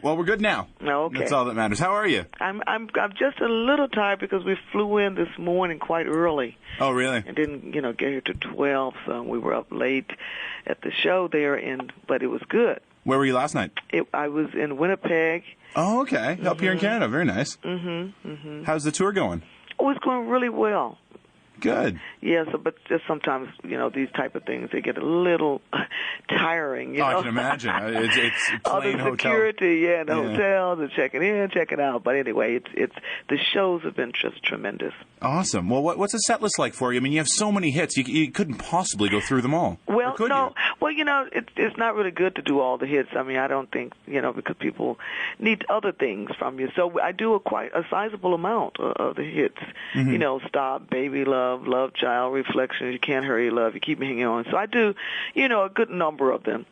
Well, we're good now. Okay. That's all that matters. How are you? I'm just a little tired because we flew in this morning quite early. Oh, really? And didn't, get here to 12, so we were up late at the show there, but it was good. Where were you last night? I was in Winnipeg. Oh, okay. Up here in Canada. Very nice. How's the tour going? Oh, it's going really well. Good. Yeah, but just sometimes, these type of things, they get a little tiring, I can imagine. It's all the plain security, the hotels, the checking in, checking out. But anyway, it's the shows have been just tremendous. Awesome. Well, what's the set list like for you? I mean, you have so many hits. You couldn't possibly go through them all. Well, could no. You? Well, it's not really good to do all the hits. I mean, I don't think, because people need other things from you. So I do quite a sizable amount of the hits. Stop, Baby Love, Love Child, Reflections, You Can't Hurry Love, You Keep Me Hanging On. So I do, a good number of them.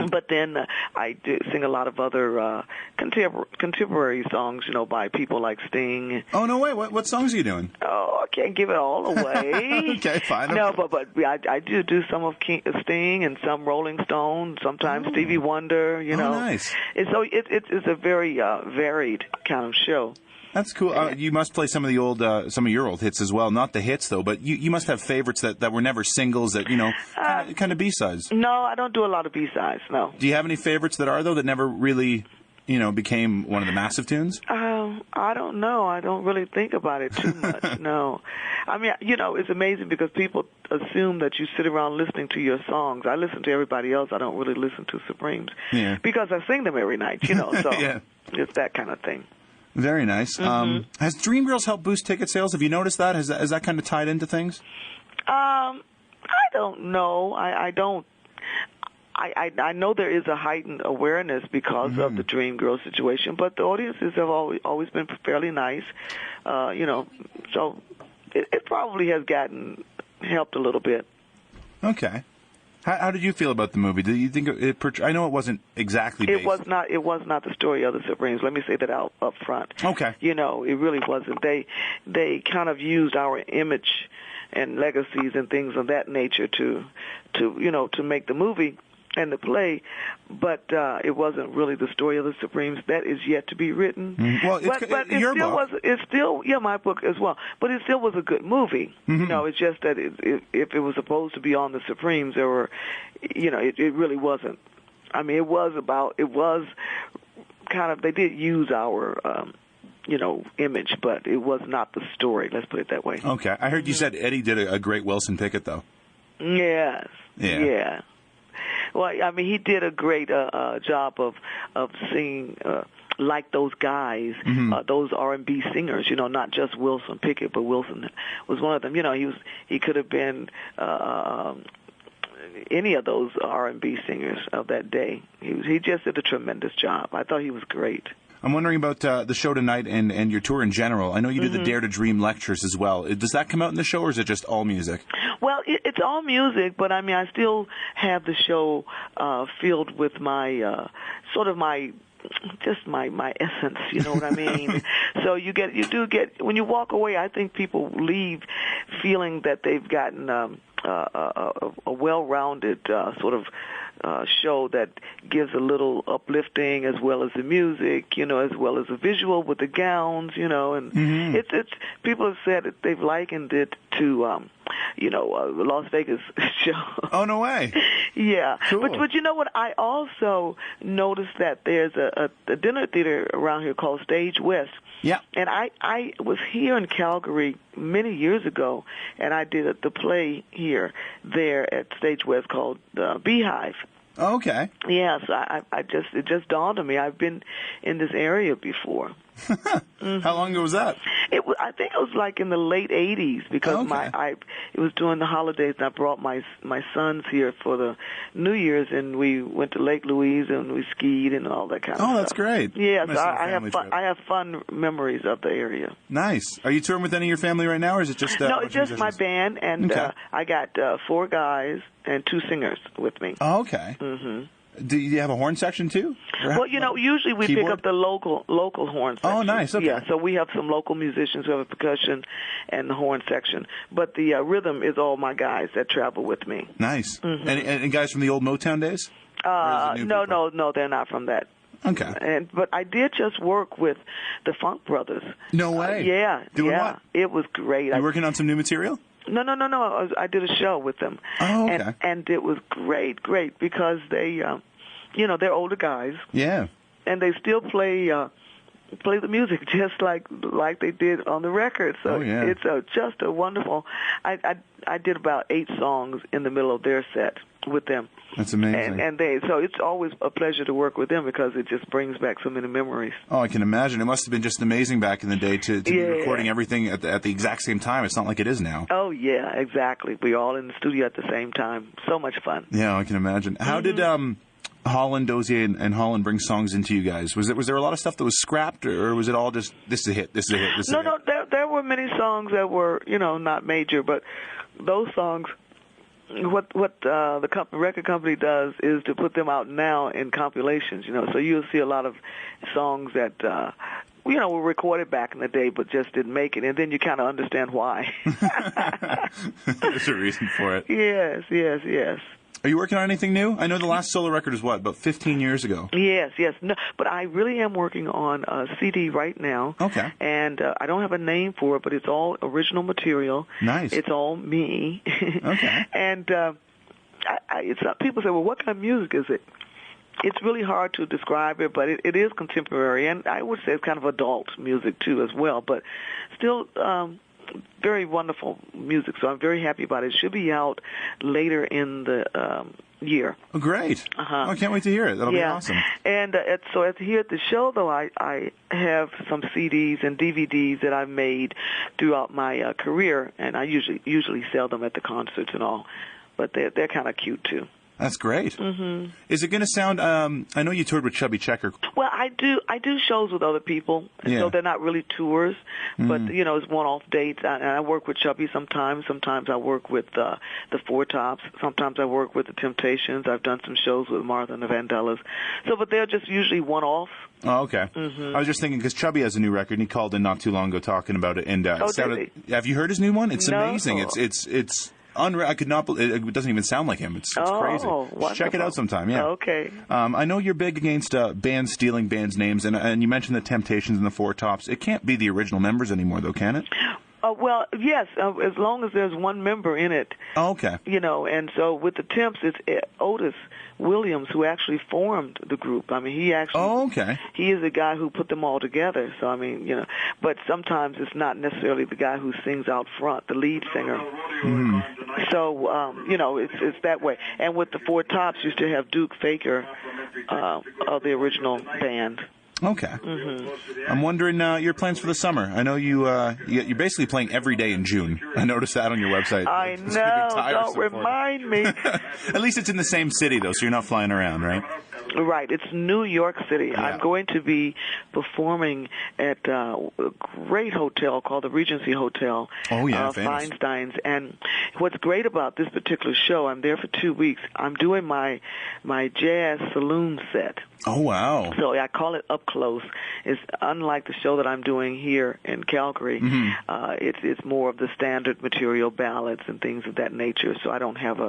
But then I do sing a lot of other contemporary songs, by people like Sting. Oh, no way. What songs are you doing? Oh, I can't give it all away. Okay, fine. No, but I do some of Sting and some Rolling Stones, sometimes Stevie Wonder, Oh, nice. And so it's a very varied kind of show. That's cool. You must play some of your old hits as well. Not the hits though, but you must have favorites that were never singles. That kind of B-sides. No, I don't do a lot of B-sides. No. Do you have any favorites that are though that never really, became one of the massive tunes? I don't know. I don't really think about it too much. No. I mean, it's amazing because people assume that you sit around listening to your songs. I listen to everybody else. I don't really listen to Supremes because I sing them every night. So it's that kind of thing. Very nice. Has Dreamgirls helped boost ticket sales? Have you noticed that? Has that kind of tied into things? I don't know. I don't. I know there is a heightened awareness because of the Dreamgirls situation, but the audiences have always been fairly nice. So it probably has helped a little bit. Okay. How did you feel about the movie? Do you think I know it wasn't exactly based. It was not the story of the Supremes. Let me say that up front. Okay. It really wasn't. They kind of used our image and legacies and things of that nature to make the movie and the play, but it wasn't really the story of the Supremes. That is yet to be written. Well, but your book. It's still my book as well. But it still was a good movie. It's just that if it was supposed to be on the Supremes, there were, it really wasn't. I mean, it was kind of, they did use our, image, but it was not the story. Let's put it that way. Okay. I heard you said Eddie did a great Wilson Pickett, though. Yes. Yeah. Well, I mean, he did a great job of singing like those guys, those R&B singers. Not just Wilson Pickett, but Wilson was one of them. He could have been any of those R&B singers of that day. He just did a tremendous job. I thought he was great. I'm wondering about the show tonight and your tour in general. I know you do the Dare to Dream lectures as well. Does that come out in the show, or is it just all music? Well, it's all music, but I mean, I still have the show filled with my sort of my essence, you know what I mean? So you do get when you walk away, I think people leave feeling that they've gotten a well-rounded sort of show that gives a little uplifting as well as the music, as well as the visual with the gowns, and it's people have said that they've likened it to the Las Vegas show. Oh, no way. Yeah. Cool. But you know what? I also noticed that there's a dinner theater around here called Stage West. Yeah. And I was here in Calgary many years ago, and I did the play there at Stage West called Beehive. Oh, okay. Yeah, so it just dawned on me. I've been in this area before. How long ago was that? I think it was like in the late 80s because it was during the holidays, and I brought my sons here for the New Year's, and we went to Lake Louise and we skied and all that kind of stuff. Oh, that's great. Yeah, so I have fun memories of the area. Nice. Are you touring with any of your family right now, or is it just no? It's just my band, and I got 4 guys and 2 singers with me. Oh, okay. Mm-hmm. Do you have a horn section too? Well, usually we pick up the local horn section. Oh, nice. Okay. Yeah, so we have some local musicians who have a percussion and the horn section. But the rhythm is all my guys that travel with me. Nice. Mm-hmm. And guys from the old Motown days? No, they're not from that. Okay. But I did just work with the Funk Brothers. No way. Yeah. Doing what? It was great. You working on some new material? No. I did a show with them. Oh, okay. And it was great because they, they're older guys. Yeah. And they still play the music just like they did on the record. So it's just a wonderful. I did about 8 songs in the middle of their set with them. That's amazing. And so it's always a pleasure to work with them because it just brings back so many memories. Oh, I can imagine. It must have been just amazing back in the day to be recording everything at the exact same time. It's not like it is now. Oh, yeah, exactly. We all in the studio at the same time. So much fun. Yeah, I can imagine. How did Holland, Dozier, and Holland bring songs into you guys? Was there a lot of stuff that was scrapped, or was it all just, this is a hit, this is a hit, this is a hit? No, there were many songs that were, not major, but those songs, what the record company does is to put them out now in compilations, so you'll see a lot of songs that, were recorded back in the day but just didn't make it, and then you kind of understand why. There's a reason for it. Yes. Are you working on anything new? I know the last solo record was about 15 years ago. Yes. No, but I really am working on a CD right now. Okay. And I don't have a name for it, but it's all original material. Nice. It's all me. Okay. And people say, well, what kind of music is it? It's really hard to describe it, but it is contemporary, and I would say it's kind of adult music, too, as well, but still very wonderful music, so I'm very happy about it. It should be out later in the year. Oh, great. Uh-huh. Oh, I can't wait to hear it. That'll be awesome. And so here at the show, though, I have some CDs and DVDs that I've made throughout my career, and I usually sell them at the concerts and all, but they're kind of cute, too. That's great. Mm-hmm. Is it going to sound? I know you toured with Chubby Checker. Well, I do shows with other people, so they're not really tours, but it's one-off dates. And I work with Chubby sometimes. Sometimes I work with the Four Tops. Sometimes I work with the Temptations. I've done some shows with Martha and the Vandellas. So, but they're just usually one-off. Oh, okay. Mm-hmm. I was just thinking because Chubby has a new record, and he called in not too long ago talking about it. And have you heard his new one? It's amazing. It's unreal. I could not believe it. Doesn't even sound like him. It's crazy. Wonderful. Check it out sometime. Yeah. Okay. I know you're big against bands stealing bands' names, and you mentioned the Temptations and the Four Tops. It can't be the original members anymore, though, can it? Well, yes, as long as there's one member in it. Oh, okay. And so with the Temps, it's Otis Williams who actually formed the group. I mean, he actually. Oh, okay. He is the guy who put them all together. So I mean, but sometimes it's not necessarily the guy who sings out front, the lead singer. Mm-hmm. So it's that way. And with the Four Tops, you still have Duke Faker of the original band. Okay. Mm-hmm. I'm wondering your plans for the summer. I know you're basically playing every day in June. I noticed that on your website. I know. Don't remind me. At least it's in the same city, though, so you're not flying around, right? Right. It's New York City. Yeah. I'm going to be performing at a great hotel called the Regency Hotel. Oh, yeah, famous. Feinstein's. And what's great about this particular show, I'm there for 2 weeks. I'm doing my jazz saloon set. Oh, wow. So I call it Up Close. It's unlike the show that I'm doing here in Calgary. Mm-hmm. It's more of the standard material, ballads and things of that nature. So I don't have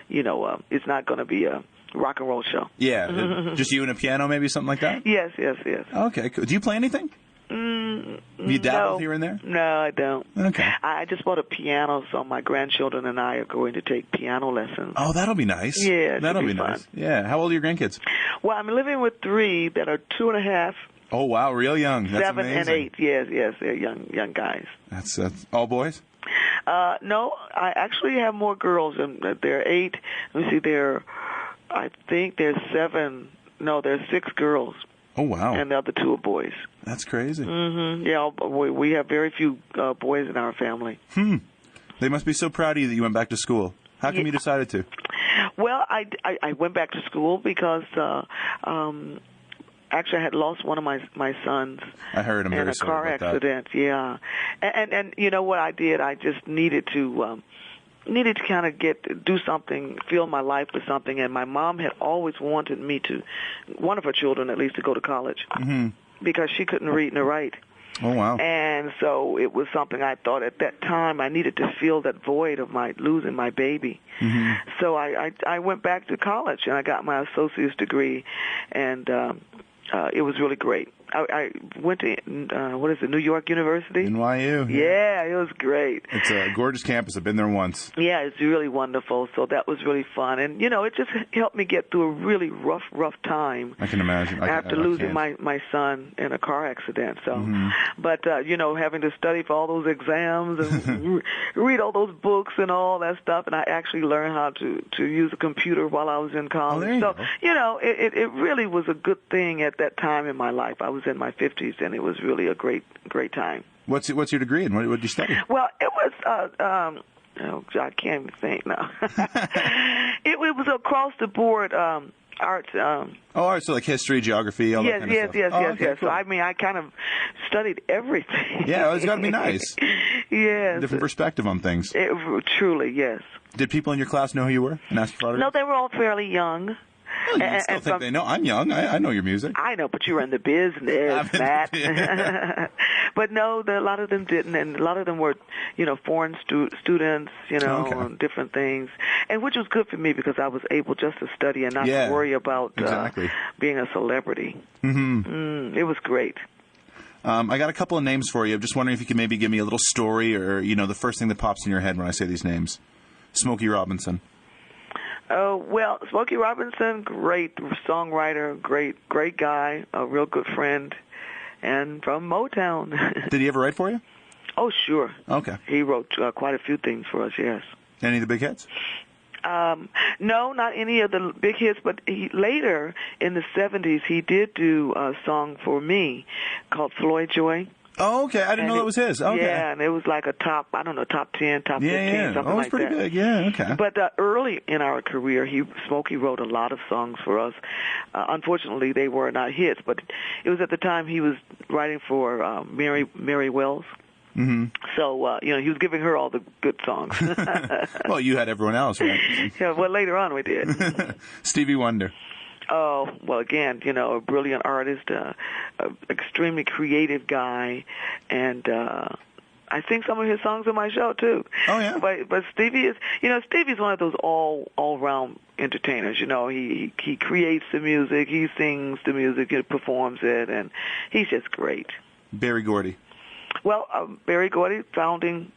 it's not going to be a rock and roll show. Yeah. Just you and a piano, maybe something like that? Yes. Okay, cool. Do you play anything? You dabble here and there? No, I don't. Okay. I just bought a piano, so my grandchildren and I are going to take piano lessons. Oh, that'll be nice. Yeah, that'll be fun. Nice. Yeah. How old are your grandkids? Well, I'm living with 3 that are 2.5. Oh, wow, real young. That's 7 amazing. and 8. Yes, they're young guys. That's all boys? No, I actually have more girls. They're 8. Let me see. I think there's 7. No, there's 6 girls. Oh, wow. And the other 2 are boys. That's crazy. Mm-hmm. Yeah, we have very few boys in our family. They must be so proud of you that you went back to school. How come you decided to? Well, I went back to school because actually I had lost one of my sons. I heard. I'm very sorry about that. In a car accident. Yeah, and you know what I did? I just needed to kind of do something, fill my life with something. And my mom had always wanted one of her children at least, to go to college because she couldn't read nor write. Oh, wow. And so it was something I thought at that time I needed to fill that void of losing my baby. So I went back to college and I got my associate's degree, and it was really great. I went to, New York University? NYU. Yeah, it was great. It's a gorgeous campus. I've been there once. Yeah, it's really wonderful. So that was really fun. And, it just helped me get through a really rough time. I can imagine. After losing my son in a car accident. So, But, having to study for all those exams and read all those books and all that stuff. And I actually learned how to use a computer while I was in college. Oh, there you go. It really was a good thing at that time in my life. I was in my 50s, and it was really a great time. What's your degree, and what did you study? Well, it was I can't even think now. it was across the board arts. Arts, so like history, geography, all that kind of stuff. Yes. Cool. So I kind of studied everything. Yeah, it's got to be nice. Yes. Different perspective on things. Truly, yes. Did people in your class know who you were and ask you for autographs? No, they were all fairly young. Well, you still think they know. I'm young. I know your music. I know, but you were in the business, Matt. But no, a lot of them didn't, and a lot of them were, foreign students, different things, and which was good for me because I was able just to study and not to worry about being a celebrity. Mm-hmm. It was great. I got a couple of names for you. I'm just wondering if you could maybe give me a little story or, the first thing that pops in your head when I say these names. Smokey Robinson. Oh, well, Smokey Robinson, great songwriter, great guy, a real good friend, and from Motown. Did he ever write for you? Oh, sure. Okay. He wrote quite a few things for us, yes. Any of the big hits? No, not any of the big hits, but later in the 70s, he did do a song for me called Floyd Joy. Oh, okay. I didn't know that was his. Okay. Yeah, and it was like a top 10, top 15, something like that. Oh, it's pretty big. Yeah, okay. But early in our career, Smokey wrote a lot of songs for us. Unfortunately, they were not hits, but it was at the time he was writing for Mary Wells. Mm-hmm. So, he was giving her all the good songs. Well, you had everyone else, right? Yeah, well, later on we did. Stevie Wonder. Oh, well, again, a brilliant artist, extremely creative guy, and I sing some of his songs on my show, too. Oh, yeah? But Stevie's one of those all-round entertainers, He creates the music, he sings the music, he performs it, and he's just great. Berry Gordy. Well, Berry Gordy, founding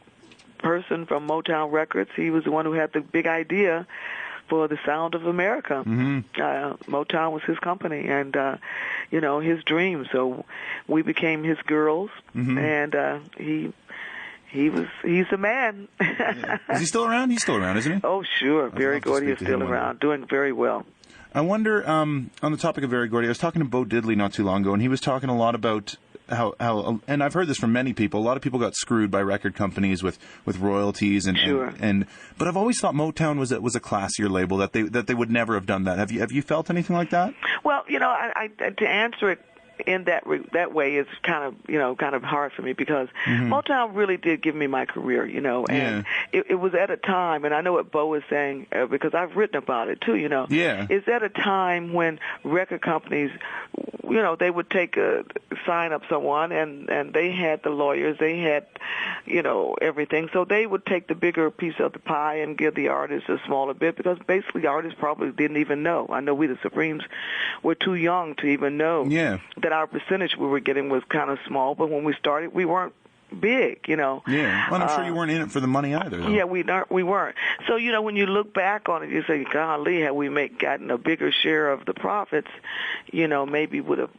person from Motown Records, he was the one who had the big idea for the sound of America. Mm-hmm. Motown was his company and, his dream. So we became his girls, and he's the man. Yeah. Is he still around? He's still around, isn't he? Oh, sure. Berry Gordy is still around, doing very well. I wonder, on the topic of Berry Gordy, I was talking to Bo Diddley not too long ago, and he was talking a lot about how and I've heard this from many people. A lot of people got screwed by record companies with royalties and but I've always thought Motown was a classier label, that they would never have done that. Have you felt anything like that? Well, I to answer it in that way is kind of hard for me because Motown really did give me my career, and it was at a time, and I know what Bo was saying because I've written about it too, It's at a time when record companies, they would sign up someone and they had the lawyers, they had, everything, so they would take the bigger piece of the pie and give the artists a smaller bit because basically the artists probably didn't even know. I know we the Supremes were too young to even know that our percentage we were getting was kind of small, but when we started, we weren't big, Yeah, well, I'm sure you weren't in it for the money either, though. Yeah, we weren't. So, when you look back on it, you say, golly, had we gotten a bigger share of the profits, maybe would have,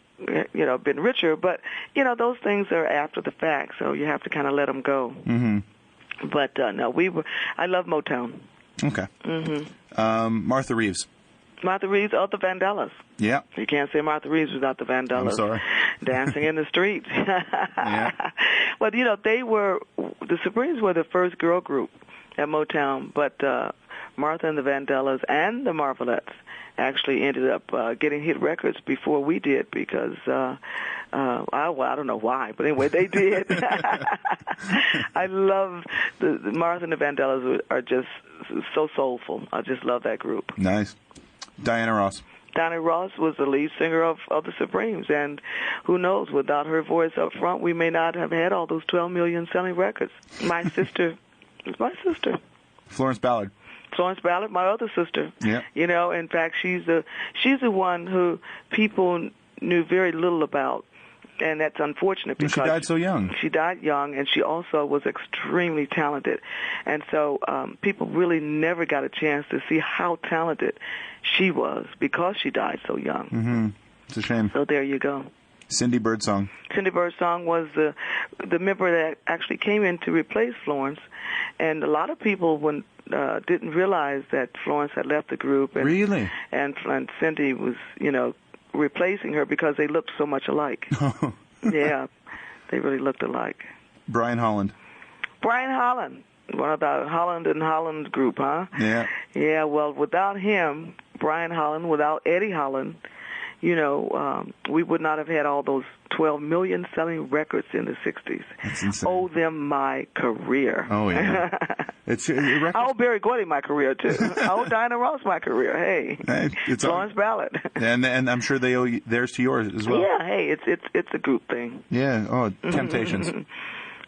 been richer. But, those things are after the fact, so you have to kind of let them go. Mm-hmm. But, no, I love Motown. Okay. Mm-hmm. Martha Reeves. Martha Reeves of the Vandellas. Yeah. You can't say Martha Reeves without the Vandellas. I'm sorry. Dancing in the streets. Yeah. But, the Supremes were the first girl group at Motown, but Martha and the Vandellas and the Marvelettes actually ended up getting hit records before we did because, I don't know why, but anyway, they did. I love the Martha and the Vandellas are just so soulful. I just love that group. Nice. Diana Ross. Diana Ross was the lead singer of the Supremes, and who knows, without her voice up front, we may not have had all those 12 million selling records. My sister is my sister. Florence Ballard. Florence Ballard, my other sister. Yeah. In fact, she's the one who people knew very little about. And that's unfortunate because she died so young. She died young, and she also was extremely talented. And so people really never got a chance to see how talented she was because she died so young. Mm-hmm. It's a shame. So there you go. Cindy Birdsong. Cindy Birdsong was the member that actually came in to replace Florence. And a lot of people didn't realize that Florence had left the group. And, really? And Cindy was, replacing her because they looked so much alike. Yeah, they really looked alike. Brian Holland. Brian Holland, one of the Holland and Holland group, huh? Yeah. Yeah, well, without him, Brian Holland, without Eddie Holland, we would not have had all those 12 million selling records in the 60s. That's insane. Owe them my career. Oh, yeah. I owe Barry Gordy my career, too. I owe Diana Ross my career. Hey, it's Florence Ballard. and I'm sure they owe theirs to yours as well. Yeah, hey, it's a group thing. Yeah, Temptations.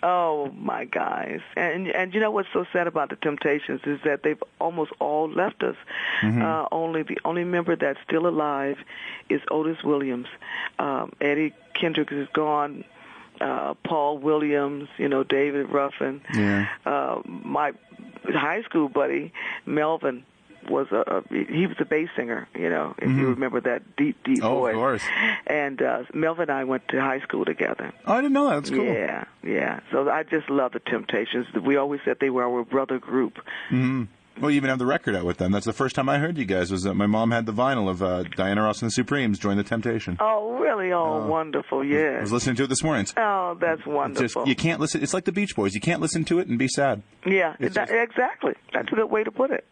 Oh, my guys. And you know what's so sad about the Temptations is that they've almost all left us. Mm-hmm. The only member that's still alive is Otis Williams. Eddie Kendricks is gone. Paul Williams, David Ruffin. Yeah. My high school buddy, Melvin, was he was a bass singer, if you remember that deep voice. Oh, of course. And Melvin and I went to high school together. Oh, I didn't know that. That's cool. Yeah. So I just love the Temptations. We always said they were our brother group. Mm-hmm. Well, you even have the record out with them. That's the first time I heard you guys. Was that my mom had the vinyl of Diana Ross and the Supremes join the Temptation. Oh, really? Oh, wonderful! Yeah. I was listening to it this morning. Oh, that's wonderful. You can't listen. It's like the Beach Boys. You can't listen to it and be sad. Yeah, exactly. That's a good way to put it.